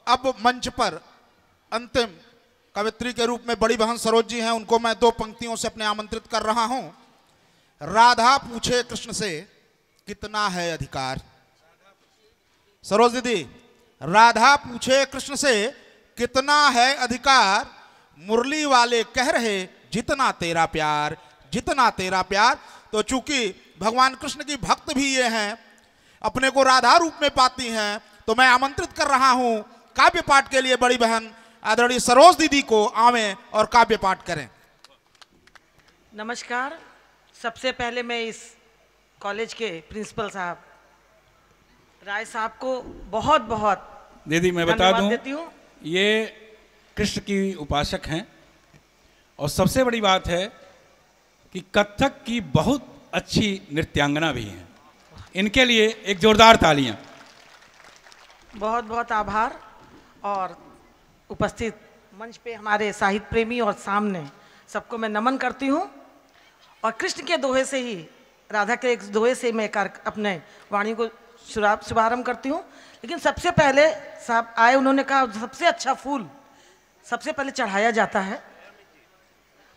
अब मंच पर अंतिम कवित्री के रूप में बड़ी बहन सरोज जी हैं, उनको मैं 2 पंक्तियों से अपने आमंत्रित कर रहा हूं। राधा पूछे कृष्ण से कितना है अधिकार। सरोज दीदी, राधा पूछे कृष्ण से कितना है अधिकार, मुरली वाले कह रहे जितना तेरा प्यार, जितना तेरा प्यार। तो चूंकि भगवान कृष्ण की भक्त भी ये हैं, अपने को राधा रूप में पाती हैं, तो मैं आमंत्रित कर रहा हूं काव्य पाठ के लिए बड़ी बहन आदरणीय सरोज दीदी को आवें और काव्य पाठ करें। नमस्कार। सबसे पहले मैं इस कॉलेज के प्रिंसिपल साहब राय साहब को बहुत बहुत दीदी मैं बता दूं, देती हूँ। ये कृष्ण की उपासक हैं और सबसे बड़ी बात है कि कथक की बहुत अच्छी नृत्यांगना भी हैं। इनके लिए एक जोरदार तालियां। बहुत बहुत आभार। और उपस्थित मंच पे हमारे साहित्य प्रेमी और सामने सबको मैं नमन करती हूँ। और कृष्ण के दोहे से ही, राधा के एक दोहे से मैं अपने वाणी को शुभारंभ करती हूँ। लेकिन सबसे पहले साहब आए, उन्होंने कहा सबसे अच्छा फूल सबसे पहले चढ़ाया जाता है।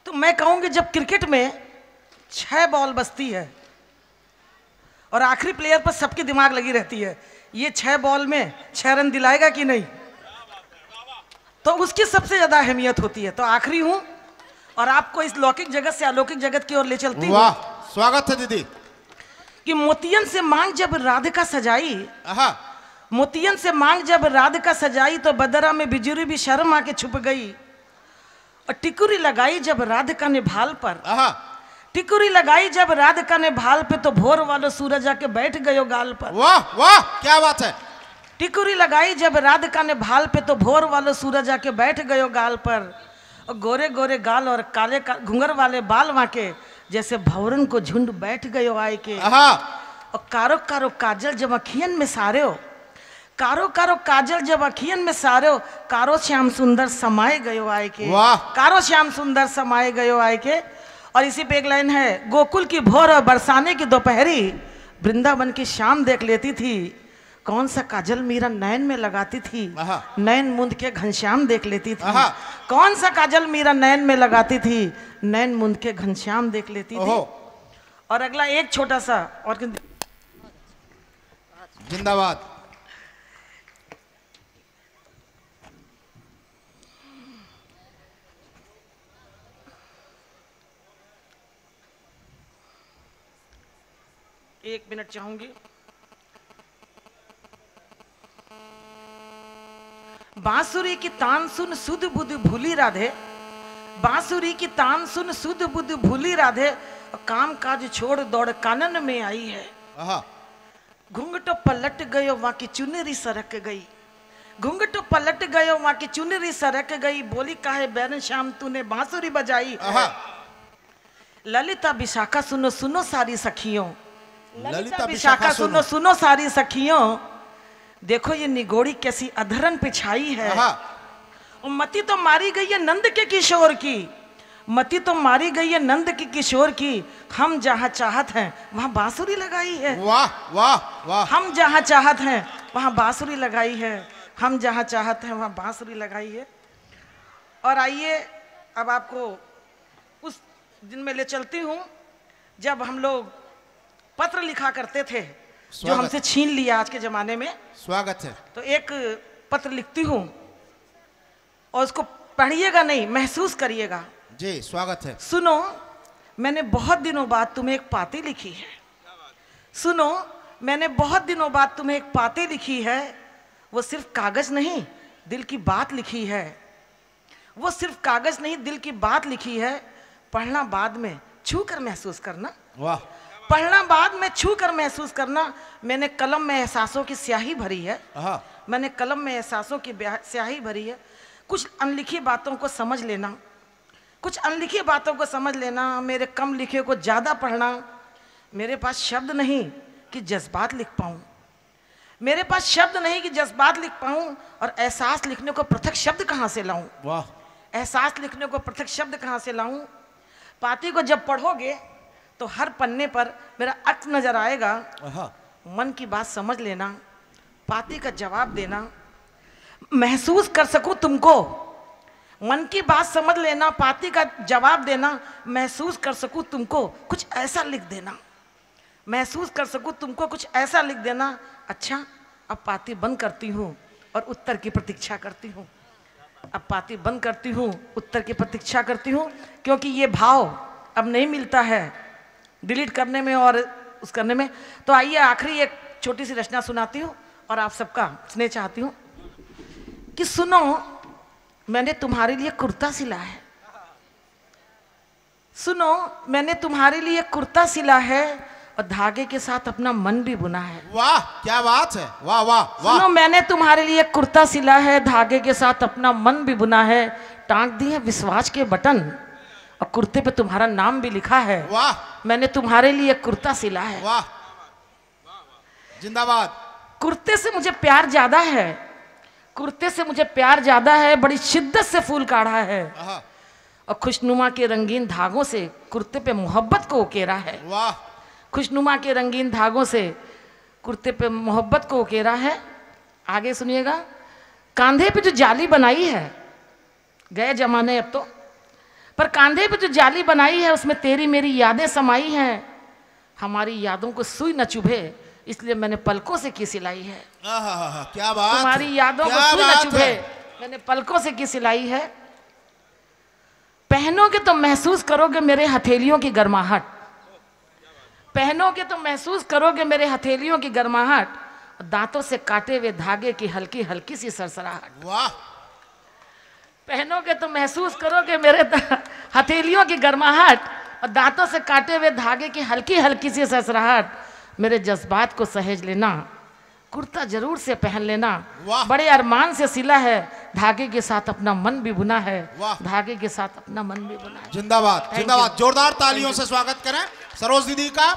तो मैं कहूँगी जब क्रिकेट में 6 बॉल बचती है और आखिरी प्लेयर पर सबकी दिमाग लगी रहती है, ये 6 बॉल में 6 रन दिलाएगा कि नहीं, तो उसकी सबसे ज्यादा अहमियत होती है। तो आखिरी हूं और आपको इस लौकिक जगत से अलौकिक जगत की ओर ले चलती हूं। वाह, स्वागत है दीदी। कि मोतियन से मांग जब राधिका सजाई, मोतियन से मांग जब राधिका सजाई, तो बदरा में बिजुरी भी शर्म आके छुप गई। और टिकुरी लगाई जब राधिका ने भाल पर, टिकुरी लगाई जब राधिका ने भाल पे, तो भोर वाला सूरज आके बैठ गयो गाल पर। वाह वाह, क्या बात है। टिकुरी लगाई जब राधिका ने भाल पे, तो भोर वाला सूरज आके बैठ गयो गाल पर। और गोरे गोरे गाल और काले घुंगर वाले बाल वाके, जैसे भौरन को झुंड बैठ गयो आए के। और कारो कारो काजल जब अखियन में सारे हो, कारो कारो काजल जब अखियन में सारे हो, कारो श्याम सुंदर समाये गयो आए के। कारो श्याम सुंदर समाये गयो आए के। और इसी पे एक लाइन है, गोकुल की भोर और बरसाने की दोपहरी, वृंदावन की शाम देख लेती थी, कौन सा काजल मीरा नैन में लगाती थी, नैन मुंद के घनश्याम देख लेती थी। कौन सा काजल मीरा नैन में लगाती थी, नैन मुंद के घनश्याम देख लेती थी। और अगला एक छोटा सा और जिंदाबाद। एक मिनट चाहूंगी। बांसुरी की तान सुन सुध बुध भूली राधे, बांसुरी की तान सुन सुध बुध भूली राधे, काम काज छोड़ दौड़ कानन में आई है। घूंघटो पलट गयो वहां की चुनरी सरक गई, घूंघटो पलट गयो वहां की चुनरी सरक गई, बोली काहे बैरन श्याम तूने बांसुरी बजाई। ललिता विशाखा सुनो सुनो सारी सखियों, ललिता विशाखा सुनो सुनो सारी सखियों, देखो ये निगोड़ी कैसी अधरन पे छाई है। और मती तो मारी गई है नंद के किशोर की, मती तो मारी गई है नंद की किशोर की, हम जहां चाहत हैं वहां बांसुरी लगाई है। वाह वाह वाह। हम जहां चाहत हैं वहां बांसुरी लगाई है, हम जहां चाहत हैं वहां बांसुरी लगाई है। और आइए अब आपको उस दिन में ले चलती हूं जब हम लोग पत्र लिखा करते थे, जो हमसे छीन लिया आज के जमाने में। स्वागत है। तो एक पत्र लिखती हूं और उसको पढ़िएगा नहीं, महसूस करिएगा। जी स्वागत है। सुनो, मैंने बहुत दिनों बाद तुम्हें एक पाती लिखी है, सुनो मैंने बहुत दिनों बाद तुम्हें एक पाती लिखी है, वो सिर्फ कागज नहीं दिल की बात लिखी है, वो सिर्फ कागज नहीं दिल की बात लिखी है, पढ़ना बाद में छू कर महसूस करना। वाह। पढ़ना बाद में छू कर महसूस करना। मैंने कलम में एहसासों की स्याही भरी है, मैंने कलम में एहसासों की स्याही भरी है, कुछ अनलिखी बातों को समझ लेना, कुछ अनलिखी बातों को समझ लेना, मेरे कम लिखे को ज़्यादा पढ़ना। मेरे पास शब्द नहीं कि जज्बात लिख पाऊँ, मेरे पास शब्द नहीं कि जज्बात लिख पाऊँ, और एहसास लिखने को पृथक शब्द कहाँ से लाऊं। वाह। एहसास लिखने को पृथक शब्द कहाँ से लाऊं। पाती को जब पढ़ोगे तो हर पन्ने पर मेरा अर्थ नजर आएगा, मन की बात समझ लेना, पाती का जवाब देना। महसूस कर सकूं तुमको, मन की बात समझ लेना, पाती का जवाब देना, महसूस कर सकूं तुमको, कुछ ऐसा लिख देना, महसूस कर सकूं तुमको, कुछ ऐसा लिख देना। अच्छा, अब पाती बंद करती हूँ और उत्तर की प्रतीक्षा करती हूँ। अब पाती बंद करती हूँ, उत्तर की प्रतीक्षा करती हूँ, क्योंकि ये भाव अब नहीं मिलता है डिलीट करने में और उस करने में। तो आइए आखिरी एक छोटी सी रचना सुनाती हूँ और आप सबका स्नेह चाहती हूँ कि सुनो, मैंने तुम्हारे लिए कुर्ता सिला है। सुनो, मैंने तुम्हारे लिए कुर्ता सिला है और धागे के साथ अपना मन भी बुना है। वाह, क्या बात है, वाह वाह वाह। सुनो, मैंने तुम्हारे लिए कुर्ता सिला है, धागे के साथ अपना मन भी बुना है, टांग दी है विश्वास के बटन और कुर्ते पे तुम्हारा नाम भी लिखा है। वाह, मैंने तुम्हारे लिए कुर्ता सिला है। वाह, जिंदाबाद। कुर्ते से मुझे प्यार ज्यादा है, कुर्ते से मुझे प्यार ज्यादा है, बड़ी शिद्दत से फूल काढ़ा है आहा, और खुशनुमा के रंगीन धागों से कुर्ते पे मोहब्बत को उकेरा है। वाह, खुशनुमा के रंगीन धागों से कुर्ते पे मोहब्बत को उकेरा है। आगे सुनिएगा, कांधे पे जो जाली बनाई है, गए जमाने अब तो, पर कांधे पे जो जाली बनाई है उसमें तेरी मेरी यादें समाई हैं। हमारी यादों को सुई न चुभे इसलिए मैंने पलकों से की सिलाई है। आहा, क्या बात। तुम्हारी यादों को सुई न चुभे मैंने पलकों से की सिलाई है। पहनोगे तो महसूस करोगे मेरे हथेलियों की गर्माहट, पहनोगे तो महसूस करोगे मेरे हथेलियों की गर्माहट, दांतों से काटे हुए धागे की हल्की हल्की सी सरसराहट। वाह, पहनोगे तो महसूस करोगे मेरे हथेलियों की गर्माहट और दांतों से काटे हुए धागे की हल्की हल्की सी सरसराहट। मेरे जज्बात को सहेज लेना, कुर्ता जरूर से पहन लेना, बड़े अरमान से सिला है, धागे के साथ अपना मन भी बुना है, धागे के साथ अपना मन भी बुना है। जिंदाबाद, जिंदाबाद। जोरदार तालियों से स्वागत करें सरोज दीदी का।